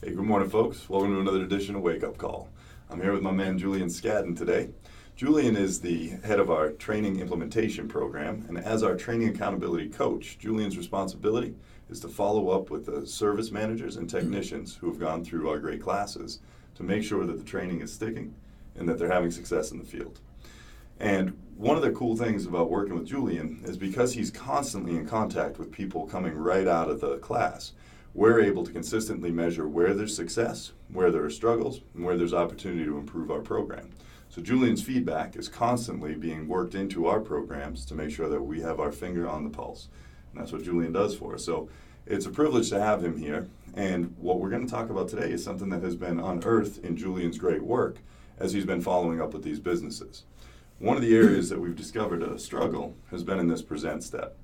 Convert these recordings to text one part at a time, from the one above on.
Hey, good morning, folks. Welcome to another edition of Wake Up Call. I'm here with my man Julian Scadden today. Julian is the head of our training implementation program, and as our training accountability coach, Julian's responsibility is to follow up with the service managers and technicians who have gone through our great classes to make sure that the training is sticking and that they're having success in the field. And one of the cool things about working with Julian is because he's constantly in contact with people coming right out of the class, we're able to consistently measure where there's success, where there are struggles, and where there's opportunity to improve our program. So Julian's feedback is constantly being worked into our programs to make sure that we have our finger on the pulse. And that's what Julian does for us. So it's a privilege to have him here. And what we're going to talk about today is something that has been unearthed in Julian's great work as he's been following up with these businesses. One of the areas that we've discovered a struggle has been in this present step.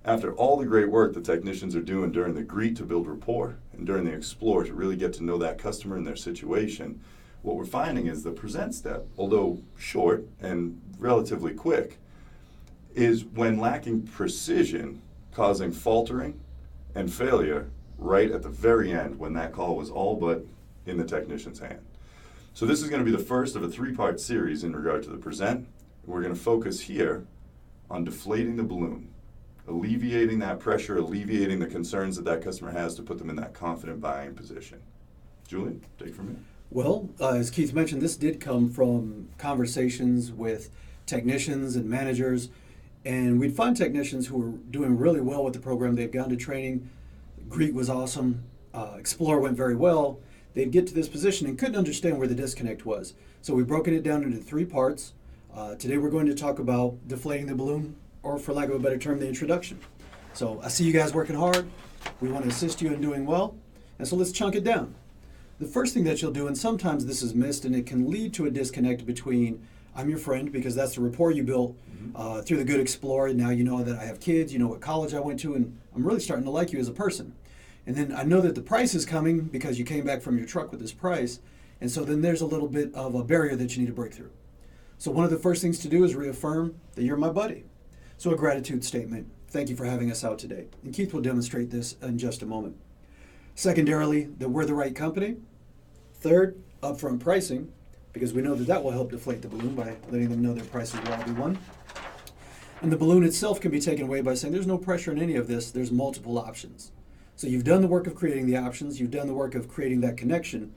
After all the great work the technicians are doing during the greet to build rapport and during the explore to really get to know that customer and their situation, what we're finding is the present step, although short and relatively quick, is when lacking precision, causing faltering and failure right at the very end when that call was all but in the technician's hand. So this is going to be the first of a three-part series in regard to the present. We're going to focus here on deflating the balloon, alleviating that pressure, alleviating the concerns that that customer has to put them in that confident buying position. Julian, take it from here. Well, as Keith mentioned, this did come from conversations with technicians and managers, and we'd find technicians who were doing really well with the program. They'd gone to training, Greet was awesome, Explore went very well. They'd get to this position and couldn't understand where the disconnect was. So we've broken it down into three parts. Today we're going to talk about deflating the balloon, or for lack of a better term, the introduction. So I see you guys working hard. We want to assist you in doing well. And so let's chunk it down. The first thing that you'll do, and sometimes this is missed, and it can lead to a disconnect between I'm your friend, because that's the rapport you built through the good Explorer. Now you know that I have kids, you know what college I went to, and I'm really starting to like you as a person. And then I know that the price is coming because you came back from your truck with this price. And so then there's a little bit of a barrier that you need to break through. So one of the first things to do is reaffirm that you're my buddy. So a gratitude statement. Thank you for having us out today. And Keith will demonstrate this in just a moment. Secondarily, that we're the right company. Third, upfront pricing, because we know that that will help deflate the balloon by letting them know their prices will all be one. And the balloon itself can be taken away by saying there's no pressure in any of this, there's multiple options. So you've done the work of creating the options, you've done the work of creating that connection.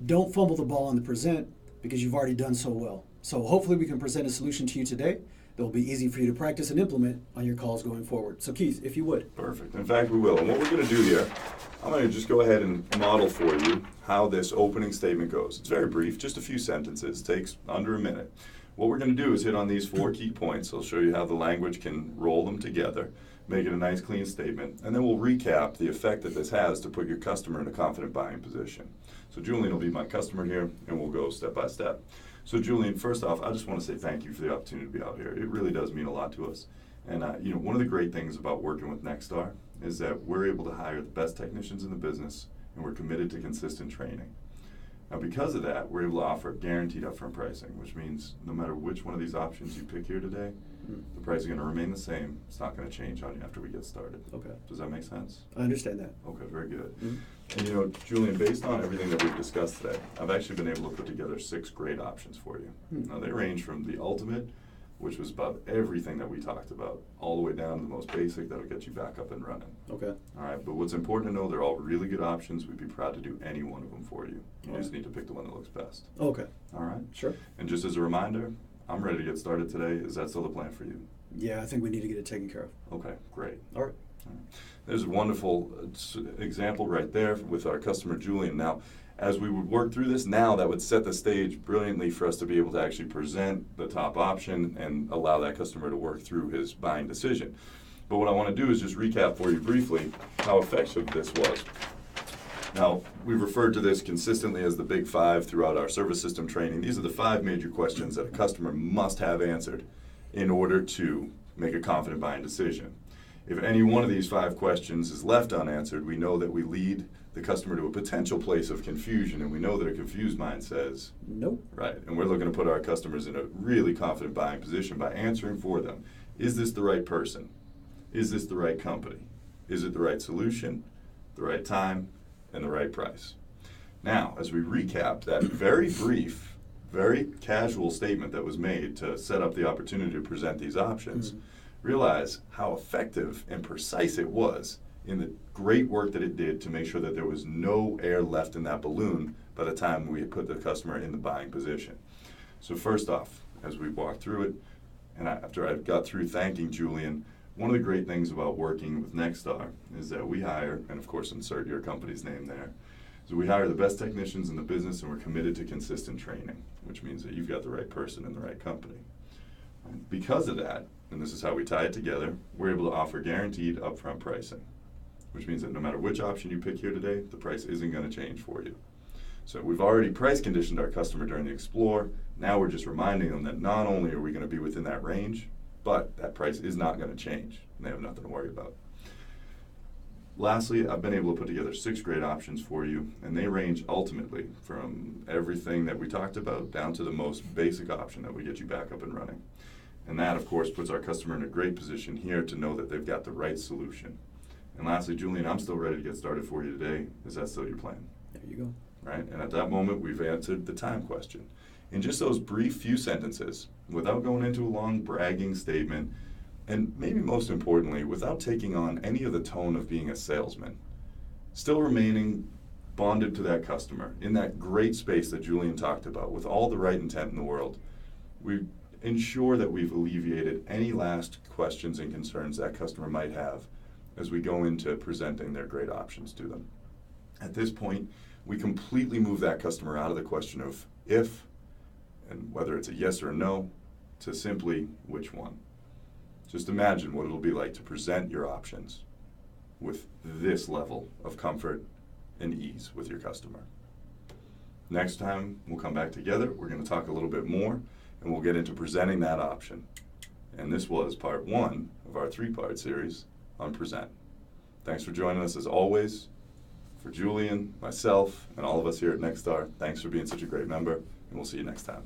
Don't fumble the ball on the present because you've already done so well. So hopefully we can present a solution to you today that will be easy for you to practice and implement on your calls going forward. So Keith, if you would. Perfect. In fact, we will. And what we're going to do here, I'm going to just go ahead and model for you how this opening statement goes. It's very brief, just a few sentences, takes under a minute. What we're going to do is hit on these 4 key points. I'll show you how the language can roll them together, make it a nice clean statement, and then we'll recap the effect that this has to put your customer in a confident buying position. So Julian will be my customer here, and we'll go step by step. So Julian, first off, I just want to say thank you for the opportunity to be out here. It really does mean a lot to us. And one of the great things about working with Nexstar is that we're able to hire the best technicians in the business, and we're committed to consistent training. Now, because of that, we're able to offer guaranteed upfront pricing, which means no matter which one of these options you pick here today, the price is going to remain the same. It's not going to change on you after we get started. Okay. Does that make sense? I understand that. Okay, very good. And Julian, based on everything that we've discussed today, I've actually been able to put together 6 great options for you. Now, they range from the ultimate, which was about everything that we talked about, all the way down to the most basic that'll get you back up and running. Okay. All right, but what's important to know, they're all really good options. We'd be proud to do any one of them for you. You just need to pick the one that looks best. Okay. All right? Sure. And just as a reminder, I'm ready to get started today. Is that still the plan for you? Yeah, I think we need to get it taken care of. Okay, great. All right. There's a wonderful example right there with our customer Julian. Now, as we would work through this, now that would set the stage brilliantly for us to be able to actually present the top option and allow that customer to work through his buying decision. But what I want to do is just recap for you briefly how effective this was. Now, we've referred to this consistently as the Big 5 throughout our service system training. These are the 5 major questions that a customer must have answered in order to make a confident buying decision. If any one of these 5 questions is left unanswered, we know that we lead the customer to a potential place of confusion, and we know that a confused mind says, nope. Right, and we're looking to put our customers in a really confident buying position by answering for them. Is this the right person? Is this the right company? Is it the right solution, the right time, and the right price? Now, as we recap that very brief, very casual statement that was made to set up the opportunity to present these options, realize how effective and precise it was in the great work that it did to make sure that there was no air left in that balloon by the time we put the customer in the buying position. So first off, as we walked through it, and after I got through thanking Julian, one of the great things about working with Nexstar is that we hire, and of course insert your company's name there, so we hire the best technicians in the business, and we're committed to consistent training, which means that you've got the right person in the right company. And because of that, and this is how we tie it together, we're able to offer guaranteed upfront pricing, which means that no matter which option you pick here today, the price isn't going to change for you. So we've already price conditioned our customer during the Explore. Now we're just reminding them that not only are we going to be within that range, but that price is not going to change, and they have nothing to worry about. Lastly, I've been able to put together 6 great options for you, and they range ultimately from everything that we talked about down to the most basic option that we get you back up and running. And that, of course, puts our customer in a great position here to know that they've got the right solution. And lastly, Julian, I'm still ready to get started for you today. Is that still your plan? There you go. Right? And at that moment, we've answered the time question. In just those brief few sentences, without going into a long bragging statement, and maybe most importantly, without taking on any of the tone of being a salesman, still remaining bonded to that customer in that great space that Julian talked about with all the right intent in the world, we ensure that we've alleviated any last questions and concerns that customer might have as we go into presenting their great options to them. At this point, we completely move that customer out of the question of if, and whether it's a yes or a no, to simply which one. Just imagine what it'll be like to present your options with this level of comfort and ease with your customer. Next time we'll come back together, we're going to talk a little bit more, and we'll get into presenting that option. And this was part 1 of our 3-part series on Present. Thanks for joining us as always. For Julian, myself, and all of us here at Nexstar, thanks for being such a great member, and we'll see you next time.